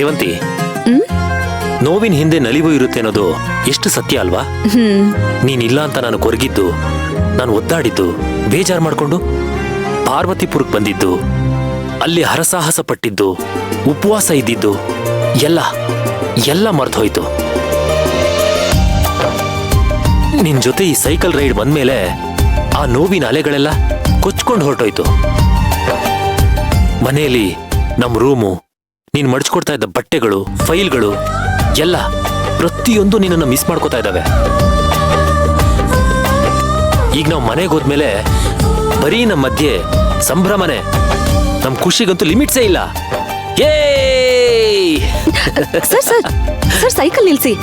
ಸೇವಂತಿ, ನೋವಿನ ಹಿಂದೆ ನಲಿವು ಇರುತ್ತೆ ಅನ್ನೋದು ಎಷ್ಟು ಸತ್ಯ ಅಲ್ವಾ? ನೀನಿಲ್ಲ ಅಂತ ನಾನು ಕೊರಗಿದ್ದು, ನಾನು ಒದ್ದಾಡಿದ್ದು, ಬೇಜಾರು ಮಾಡ್ಕೊಂಡು ಪಾರ್ವತಿಪುರಕ್ಕೆ ಬಂದಿದ್ದು, ಅಲ್ಲಿ ಹರಸಾಹಸ ಪಟ್ಟಿದ್ದು, ಉಪವಾಸ ಇದ್ದಿದ್ದು ಎಲ್ಲ ಮರ್ತೋಯ್ತು. ನಿನ್ ಜೊತೆ ಈ ಸೈಕಲ್ ರೈಡ್ ಬಂದ್ಮೇಲೆ ಆ ನೋವಿನ ಅಲೆಗಳೆಲ್ಲ ಕೊಚ್ಕೊಂಡು ಹೊರಟೋಯ್ತು. ಮನೆಯಲ್ಲಿ ನಮ್ ರೂಮು, ನೀನ್ ಮಡ್ಚ್ಕೊಡ್ತಾ ಇದ್ದ ಬಟ್ಟೆಗಳು, ಫೈಲ್ಗಳು ಎಲ್ಲ ಪ್ರತಿಯೊಂದು ನಿನ್ನನ್ನು ಮಿಸ್ ಮಾಡ್ಕೋತಾ ಇದ್ದಾವೆ. ಈಗ ನಾವು ಮನೆಗೆ ಹೋದ್ಮೇಲೆ ಬರೀ ನಮ್ಮ ಮಧ್ಯೆ ಸಂಭ್ರಮನೆ, ನಮ್ ಖುಷಿಗಂತೂ ಲಿಮಿಟ್ಸೇ ಇಲ್ಲ. ಸರ್ ಸೈಕಲ್ ನಿಲ್ಸಿ.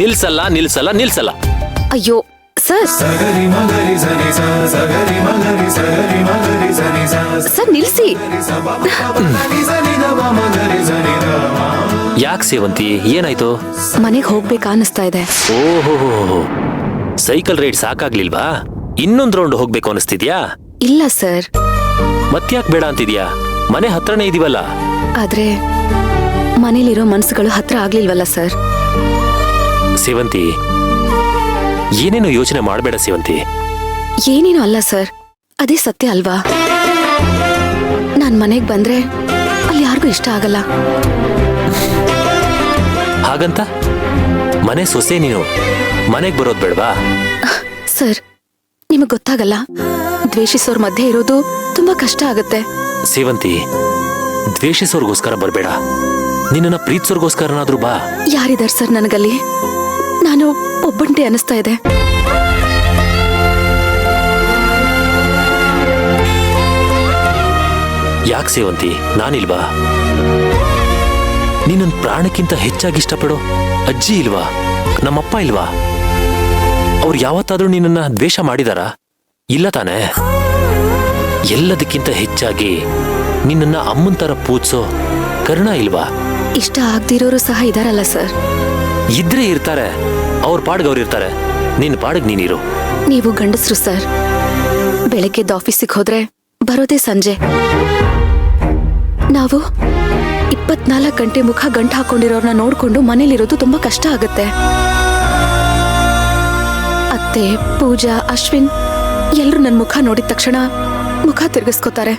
ನಿಲ್ಸಲ್ಲ. ಅಯ್ಯೋ ಸರ್, ಸರ್ ನಿಲ್ಸಿ. ಯಾಕೆ ಸೇವಂತಿ, ಏನಾಯ್ತು? ಮನೆಗೆ ಹೋಗ್ಬೇಕಾ ಅನಿಸ್ತಾ ಇದೆ. ಓಹೋ, ಸೈಕಲ್ ರೈಡ್ ಸಾಕಾಗ್ಲಿಲ್ವಾ? ಇನ್ನೊಂದ್ ರೌಂಡ್ ಹೋಗ್ಬೇಕು ಅನಿಸ್ತಿದ್ಯಾ? ಇಲ್ಲ ಸರ್. ಮತ್ತ್ಯಾಕ್ ಬೇಡ ಅಂತಿದ್ಯಾ? ಮನೆ ಹತ್ರನೇ ಇದೀವಲ್ಲ. ಆದ್ರೆ ಮನೇಲಿರೋ ಮನ್ಸುಗಳು ಹತ್ರ ಆಗ್ಲಿಲ್ವಲ್ಲ ಸರ್. ಸೇವಂತಿ, ಏನೇನೋ ಯೋಚನೆ ಮಾಡಬೇಡ ಸೇವಂತಿ. ಏನೇನು ಅಲ್ಲ ಸರ್, ಅದೇ ಸತ್ಯ ಅಲ್ವಾ? ನಾನ್ ಮನೆಗ್ ಬಂದ್ರೆ ಅಲ್ಲಿ ಯಾರಿಗೂ ಇಷ್ಟ ಆಗಲ್ಲ. ಹಾಗಂತ ಮನೆ ಸೊಸೆ ನೀನು ಮನೆಗ್ ಬರೋದ್ ಬೇಡವಾ? ಸರ್, ನಿಮಗ್ ಗೊತ್ತಾಗಲ್ಲ, ದ್ವೇಷಿಸೋರ್ ಮಧ್ಯೆ ಇರೋದು ತುಂಬಾ ಕಷ್ಟ ಆಗತ್ತೆ. ಸೇವಂತಿ, ದ್ವೇಷಿಸೋರ್ಗೋಸ್ಕರ ಬರ್ಬೇಡ, ನಿನ್ನನ್ನ ಪ್ರೀತಿಸೋರ್ಗೋಸ್ಕರನಾದ್ರೂ ಬಾ. ಯಾರಿದಾರ್ ಸರ್ ನನಗಲ್ಲಿ? ನಾನು ಒಬ್ಬಂಟಿ ಅನಿಸ್ತಾ ಇದೆ. ಯಾಕೆ ಸೇವಂತಿ, ನಾನಿಲ್ವಾ? ನೀನನ್ ಪ್ರಾಣಕ್ಕಿಂತ ಹೆಚ್ಚಾಗಿ ಇಷ್ಟಪಡೋ ಅಜ್ಜಿ ಇಲ್ವಾ? ನಮ್ಮಪ್ಪ ಇಲ್ವಾ? ಅವ್ರು ಯಾವತ್ತಾದ್ರೂ ನಿನ್ನನ್ನ ದ್ವೇಷ ಮಾಡಿದಾರಾ? ಇಲ್ಲ ತಾನೇ? ಎಲ್ಲದಕ್ಕಿಂತ ಹೆಚ್ಚಾಗಿ ನಿನ್ನನ್ನ ಅಮ್ಮನ್ ತರ ಪೂಜ್ಸೋ ಕರುಣ ಇಲ್ವಾ? ಇಷ್ಟ ಆಗ್ದಿರೋರು ಸಹ ಇದಾರಲ್ಲ ಸರ್. ಇದ್ರೆ ಇರ್ತಾರೆ, ಅವ್ರ ಪಾಡ್ಗೆ ಅವ್ರು ಇರ್ತಾರೆ, ನಿನ್ನ ಪಾಡ್ಗೆ ನೀನಿರು. ನೀವು ಗಂಡಸ್ರು ಸರ್. ಬೆಳಗ್ಗೆದ್ದು ಆಫೀಸಿಗೆ ಹೋದ್ರೆ ಬರೋದೇ ಸಂಜೆ. ನಾವು 24 ಗಂಟೆ ಮುಖ ಗಂಟು ಹಾಕೊಂಡಿರೋರ್ನ ನೋಡ್ಕೊಂಡು ಮನೇಲಿರೋದು ತುಂಬಾ ಕಷ್ಟ ಆಗತ್ತೆ. ಅತ್ತೆ, ಪೂಜಾ, ಅಶ್ವಿನ್ ಎಲ್ರು ನನ್ ಮುಖ ನೋಡಿದ ತಕ್ಷಣ ಮುಖ ತಿರ್ಗಿಸ್ಕೋತಾರೆ.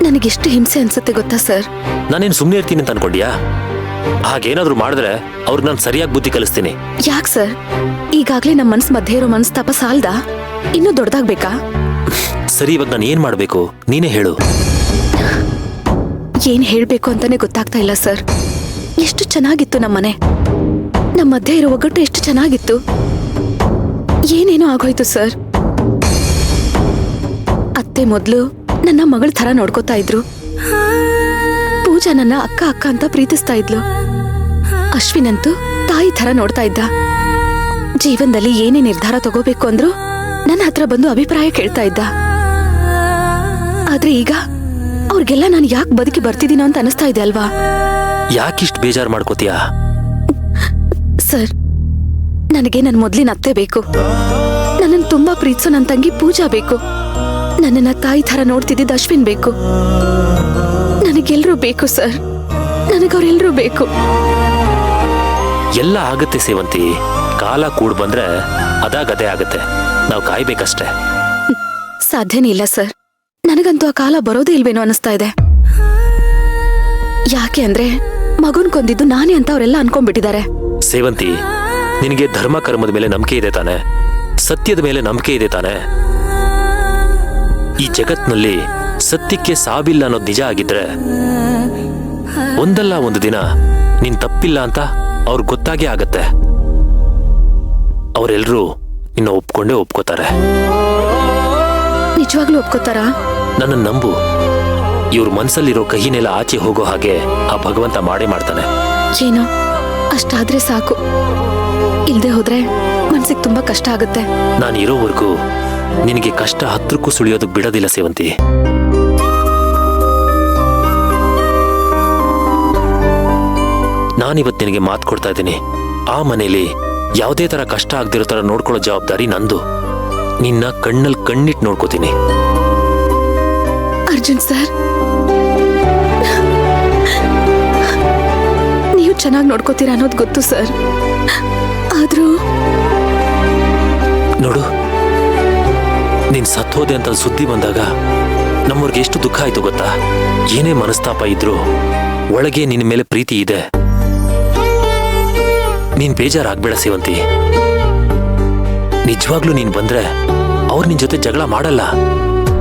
ನನಗೆಷ್ಟು ಹಿಂಸೆ ಅನ್ಸುತ್ತೆ ಗೊತ್ತಾ ಸರ್? ನಾನೇನು ಸುಮ್ಮನೆ ಇರ್ತೀನಿ ಅಂತ ಅನ್ಕೊಂಡ್ಯಾ? ಹಾಗೇನಾದ್ರೂ ಮಾಡಿದ್ರೆ ಅವ್ರಿಗೆ ನಾನು ಸರಿಯಾಗಿ ಬುದ್ಧಿ ಕಲಿಸ್ತೀನಿ. ಯಾಕೆ ಸರ್? ಈಗಾಗ್ಲೇ ನಮ್ಮ ಮನ್ಸ್ ಮಧ್ಯೆ ಇರೋ ಮನಸ್ತಾಪ ಸಾಲ್ದಾ? ಇನ್ನೂ ದೊಡ್ಡದಾಗ್ಬೇಕಾ? ಸರಿ, ಇವಾಗ ನಾನು ಏನ್ ಮಾಡ್ಬೇಕು ನೀನೇ ಹೇಳು. ಏನ್ ಹೇಳ್ಬೇಕು ಅಂತಾನೆ ಗೊತ್ತಾಗ್ತಾ ಇಲ್ಲ ಸರ್. ಎಷ್ಟು ಚೆನ್ನಾಗಿತ್ತು ನಮ್ಮನೆ, ನಮ್ಮ ಮಧ್ಯೆ ಇರೋ ಒಗ್ಗಟ್ಟು ಎಷ್ಟು ಚೆನ್ನಾಗಿತ್ತು. ಏನೇನೋ ಆಗೋಯ್ತು ಸರ್. ಅತ್ತೆ ಮೊದ್ಲು ನನ್ನ ಮಗಳ ತರ ನೋಡ್ಕೋತಾ ಇದ್ರು. ಪೂಜಾ ನನ್ನ ಅಕ್ಕ ಅಕ್ಕ ಅಂತ ಪ್ರೀತಿಸ್ತಾ ಇದ್ಲು. ಅಶ್ವಿನ್ ಅಂತೂ ತಾಯಿ ತರ ನೋಡ್ತಾ ಇದ್ದ. ಜೀವನದಲ್ಲಿ ಏನೇ ನಿರ್ಧಾರ ತಗೋಬೇಕು ಅಂದ್ರು ನನ್ನ ಹತ್ರ ಬಂದು ಅಭಿಪ್ರಾಯ ಕೇಳ್ತಾ ಇದ್ದ. ಆದ್ರೆ ಈಗ ಅವ್ರಿಗೆಲ್ಲ ನಾನು ಯಾಕೆ ಬದುಕಿ ಬರ್ತಿದ್ದೀನೋ ಅಂತ ಅನಿಸ್ತಾ ಇದೆ ಅಲ್ವಾ? ಯಾಕಿಷ್ಟು ಬೇಜಾರು ಮಾಡ್ಕೋತೀಯಾ? ಸರ್, ನನಗೆ ನನ್ನ ಮೊದ್ಲಿನ ಅತ್ತೆ ಬೇಕು. ನನ್ನನ್ನು ತುಂಬಾ ಪ್ರೀತಿಸೋ ನನ್ನ ತಂಗಿ ಪೂಜಾ ಬೇಕು. ನನ್ನನ್ನ ತಾಯಿ ತರ ನೋಡ್ತಿದ್ದ ಅಶ್ವಿನ್ ಬೇಕು. ನನಗೆಲ್ರೂ ಬೇಕು ಸರ್. ನನಗವ್ರೆಲ್ರೂ ಬೇಕು. ಎಲ್ಲ ಆಗತ್ತೆ ಸೇವಂತಿ. ಕಾಲ ಕೂಡ್ ಬಂದ್ರೆ ಅದಾಗದೇ ಆಗತ್ತೆ. ನಾವು ಕಾಯ್ಬೇಕಷ್ಟೇ. ಸಾಧ್ಯನೇ ಇಲ್ಲ ಸರ್. ನನಗಂತೂ ಆ ಕಾಲ ಬರೋದೇ ಇಲ್ವೇನೋ ಅನಿಸ್ತಾ ಇದೆ. ಯಾಕೆ ಅಂದ್ರೆ ಮಗುನ್ ಕೊಂದಿದ್ದು ನಾನೇ ಅಂತ ಅವರೆಲ್ಲ ಅನ್ಕೊಂಡ್ಬಿಟ್ಟಿದ್ದಾರೆ. ಸೇವಂತಿ, ನಿನಗೆ ಧರ್ಮ ಕರ್ಮದ ಮೇಲೆ ನಂಬಿಕೆ ಇದೆ ತಾನೆ? ಸತ್ಯದ ಮೇಲೆ ನಂಬಿಕೆ ಇದೆ ತಾನೆ? ಈ ಜಗತ್ನಲ್ಲಿ ಸತ್ಯಕ್ಕೆ ಸಾವಿಲ್ಲ ಅನ್ನೋದು ನಿಜ ಆಗಿದ್ರೆ ಒಂದಲ್ಲ ಒಂದು ದಿನ ನೀನ್ ತಪ್ಪಿಲ್ಲ ಅಂತ ಅವ್ರಿಗೆ ಗೊತ್ತಾಗೇ ಆಗತ್ತೆ. ಅವರೆಲ್ಲರೂ ನಿನ್ನ ಒಪ್ಕೊಂಡೇ ಒಪ್ಕೋತಾರೆ. ನಿಜವಾಗ್ಲೂ ಒಪ್ಕೋತಾರಾ? ನನ್ನ ನಂಬು. ಇವ್ರ ಮನ್ಸಲ್ಲಿರೋ ಕಹಿನೆಲ್ಲ ಆಚೆ ಹೋಗೋ ಹಾಗೆ ಆ ಭಗವಂತ ಮಾಡೇ ಮಾಡ್ತಾನೆ. ಏನೋ ಅಷ್ಟಾದ್ರೆ ಸಾಕು. ಇಲ್ದೆ ಹೋದ್ರೆ ಮನ್ಸಿಗೆ ತುಂಬಾ ಕಷ್ಟ ಆಗುತ್ತೆ. ನಾನು ಇರೋವರೆಗೂ ನಿನಗೆ ಕಷ್ಟ ಹತ್ರಕ್ಕೂ ಸುಳಿಯೋದಕ್ಕೆ ಬಿಡೋದಿಲ್ಲ ಸೇವಂತಿ. ನಾನಿವತ್ತು ನಿನಗೆ ಮಾತು ಕೊಡ್ತಾ ಇದ್ದೀನಿ. ಆ ಮನೇಲಿ ಯಾವುದೇ ತರ ಕಷ್ಟ ಆಗದಿರೋ ತರ ನೋಡ್ಕೊಳ್ಳೋ ಜವಾಬ್ದಾರಿ ನಂದು. ನಿನ್ನ ಕಣ್ಣಲ್ಲಿ ಕಣ್ಣಿಟ್ಟು ನೋಡ್ಕೋತೀನಿ. ಅರ್ಜುನ್ ಸರ್, ಚೆನ್ನಾಗಿ ನೋಡ್ಕೋತೀರಾ ಅನ್ನೋದು ಗೊತ್ತು ಸರ್. ಆದ್ರೂ ನೋಡು, ನೀನ್ ಸತ್ತೋದೆ ಅಂತ ಸುದ್ದಿ ಬಂದಾಗ ನಮ್ಮವ್ರಿಗೆ ಎಷ್ಟು ದುಃಖ ಆಯ್ತು ಗೊತ್ತಾ? ಏನೇ ಮನಸ್ತಾಪ ಇದ್ರು ಒಳಗೆ ನಿನ್ನ ಮೇಲೆ ಪ್ರೀತಿ ಇದೆ. ನೀನ್ ಬೇಜಾರಾಗ್ಬೇಡ ಸೇವಂತಿ. ನಿಜವಾಗ್ಲೂ ನೀನ್ ಬಂದ್ರೆ ಅವ್ರು ನಿನ್ ಜೊತೆ ಜಗಳ ಮಾಡಲ್ಲ.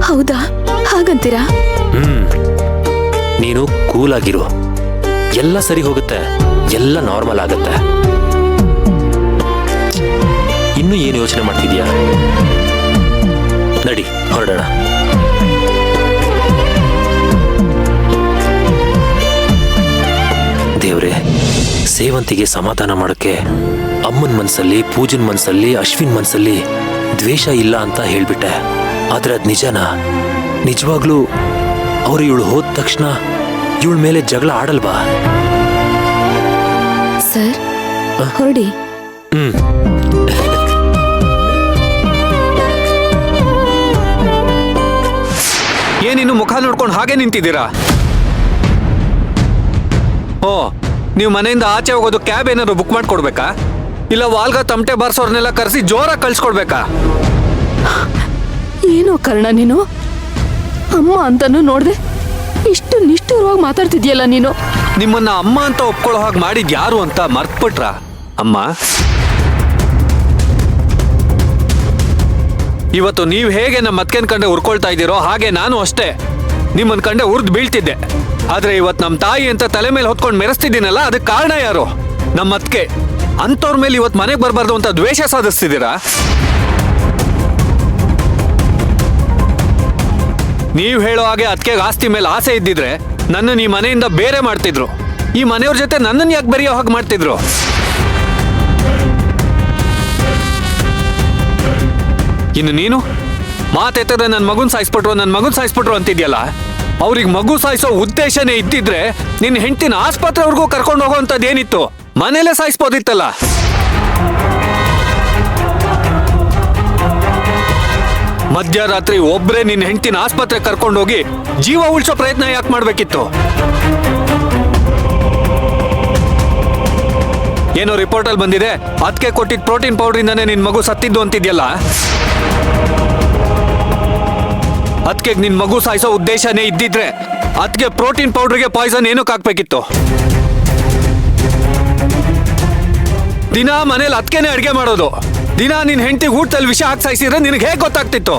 ಹೌದಾ? ಹಾಗಂತೀರಾ? ನೀನು ಕೂಲ್ ಆಗಿರು, ಎಲ್ಲ ಸರಿ ಹೋಗುತ್ತೆ, ಎಲ್ಲ ನಾರ್ಮಲ್ ಆಗತ್ತೆ. ಇನ್ನು ಏನು ಯೋಚನೆ ಮಾಡ್ತಿದ್ಯಾ? ನಡಿ ಹೊರಡೋಣ. ದೇವ್ರೆ, ಸೇವಂತಿಗೆ ಸಮಾಧಾನ ಮಾಡೋಕ್ಕೆ ಅಮ್ಮನ ಮನ್ಸಲ್ಲಿ, ಪೂಜನ್ ಮನ್ಸಲ್ಲಿ, ಅಶ್ವಿನ್ ಮನ್ಸಲ್ಲಿ ದ್ವೇಷ ಇಲ್ಲ ಅಂತ ಹೇಳ್ಬಿಟ್ಟೆ. ಆದ್ರೆ ಅದ್ ನಿಜನಾ? ನಿಜವಾಗ್ಲೂ ಅವ್ರು ಇವಳು ಹೋದ ತಕ್ಷಣ ಇವಳ ಮೇಲೆ ಜಗಳ ಆಡಲ್ವಾ? ಸರ್ ಹೊರಡಿ. ಏನಿನ್ನು ಮುಖ ನೋಡ್ಕೊಂಡು ಹಾಗೆ ನಿಂತಿದ್ದೀರಾ? ಓ, ನೀವು ಮನೆಯಿಂದ ಆಚೆ ಹೋಗೋದು ಕ್ಯಾಬ್ ಏನಾದ್ರು ಬುಕ್ ಮಾಡ್ಕೊಡ್ಬೇಕಾ? ಇಲ್ಲ ವಾಲ್ಗ ತಮಟೆ ಬಾರ್ಸೋರ್ನೆಲ್ಲ ಕರೆಸಿ ಜೋರಾಗಿ ಕಳ್ಸ್ಕೊಡ್ಬೇಕಾ? ಏನೋ ಕರ್ಣ, ನೀನು ಅಮ್ಮ ಅಂತಾನು ನೋಡ್ದೆ ಇಷ್ಟು ನಿಷ್ಠುರವಾಗಿ ಮಾತಾಡ್ತಿದ್ಯಲ್ಲ ನೀನು. ನಿಮ್ಮನ್ನ ಅಮ್ಮ ಅಂತ ಒಪ್ಕೊಳ್ಳೋ ಹಾಗೆ ಮಾಡಿದ್ ಯಾರು ಅಂತ ಮರ್ತ್ಬಿಟ್ರ ಅಮ್ಮ? ಇವತ್ತು ನೀವು ಹೇಗೆ ನಮ್ಮ ಅತ್ಕೆನ್ ಕಂಡೆ ಉರ್ಕೊಳ್ತಾ ಇದ್ದೀರೋ ಹಾಗೆ ನಾನು ಅಷ್ಟೇ ನಿಮ್ಮನ್ ಕಂಡೆ ಉರ್ದು ಬೀಳ್ತಿದ್ದೆ. ಆದ್ರೆ ಇವತ್ತು ನಮ್ಮ ತಾಯಿ ಅಂತ ತಲೆ ಮೇಲೆ ಹೊತ್ಕೊಂಡು ಮೆರೆಸ್ತಿದ್ದೀನಲ್ಲ, ಅದಕ್ಕೆ ಕಾರಣ ಯಾರು? ನಮ್ಮ ಅತ್ಕೆ. ಅಂತವ್ರ ಮೇಲೆ ಇವತ್ತು ಮನೆಗೆ ಬರಬಾರ್ದು ಅಂತ ದ್ವೇಷ ಸಾಧಿಸ್ತಿದ್ದೀರಾ? ನೀವು ಹೇಳೋ ಹಾಗೆ ಅತ್ಕೆಗೆ ಆಸ್ತಿ ಮೇಲೆ ಆಸೆ ಇದ್ದಿದ್ರೆ ನನ್ನನ್ನು ಈ ಮನೆಯಿಂದ ಬೇರೆ ಮಾಡ್ತಿದ್ರು. ಈ ಮನೆಯವ್ರ ಜೊತೆ ನನ್ನನ್ನು ಯಾಕೆ ಬೆರೆಯೋ ಹಾಗೆ ಮಾಡ್ತಿದ್ರು? ಇನ್ನು ನೀನು ಮಾತೆತ್ತದ ನನ್ನ ಮಗುನ್ ಸಾಯಿಸ್ಬಿಟ್ರು ಅಂತಿದ್ಯಲ್ಲ, ಅವ್ರಿಗೆ ಮಗು ಸಾಯಿಸೋ ಉದ್ದೇಶನೇ ಇದ್ದಿದ್ರೆ ನಿನ್ನ ಹೆಂಡತಿನ ಆಸ್ಪತ್ರೆವರೆಗೂ ಕರ್ಕೊಂಡು ಹೋಗೋವಂಥದ್ದು ಏನಿತ್ತು? ಮನೇಲೆ ಸಾಯಿಸ್ಬೋದಿತ್ತಲ್ಲ. ಮಧ್ಯರಾತ್ರಿ ಒಬ್ರೇ ನಿನ್ನ ಹೆಂಡತಿನ ಆಸ್ಪತ್ರೆ ಕರ್ಕೊಂಡೋಗಿ ಜೀವ ಉಳಿಸೋ ಪ್ರಯತ್ನ ಯಾಕೆ ಮಾಡ್ಬೇಕಿತ್ತು? ಏನೋ ರಿಪೋರ್ಟ್ ಅಲ್ಲಿ ಬಂದಿದೆ, ಅದಕ್ಕೆ ಕೊಟ್ಟಿದ್ದ ಪ್ರೋಟೀನ್ ಪೌಡರ್ ಇಂದಾನೆ ನಿನ್ ಮಗು ಸತ್ತಿದ್ದು ಅಂತಿದ್ಯಲ್ಲ. ಅದಕ್ಕೆ ನಿನ್ ಮಗು ಸಾಯಿಸೋ ಉದ್ದೇಶನೇ ಇದ್ದಿದ್ರೆ ಅದಕ್ಕೆ ಪ್ರೋಟೀನ್ ಪೌಡರ್ಗೆ ಪಾಯ್ಸನ್ ಏನಕ್ಕೆ ಹಾಕ್ಬೇಕಿತ್ತು? ದಿನ ಮನೇಲಿ ಅದಕ್ಕೇನೆ ಅಡ್ಗೆ ಮಾಡೋದು. ದಿನ ನಿನ್ ಹೆಂಡತಿ ಊಟದಲ್ಲಿ ವಿಷ ಹಾಕಿ ಸಾಯಿಸಿದ್ರೆ ನಿನಗೆ ಹೇಗೆ ಗೊತ್ತಾಗ್ತಿತ್ತು?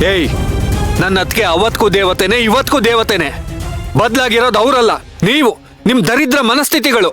ಏಯ್, ನನ್ನ ಅದಕ್ಕೆ ಅವತ್ಗೂ ದೇವತೆನೆ, ಇವತ್ಗೂ ದೇವತೆನೆ. ಬದಲಾಗಿರೋದು ಅವರಲ್ಲ, ನೀವು, ನಿಮ್ ದರಿದ್ರ ಮನಸ್ಥಿತಿಗಳು.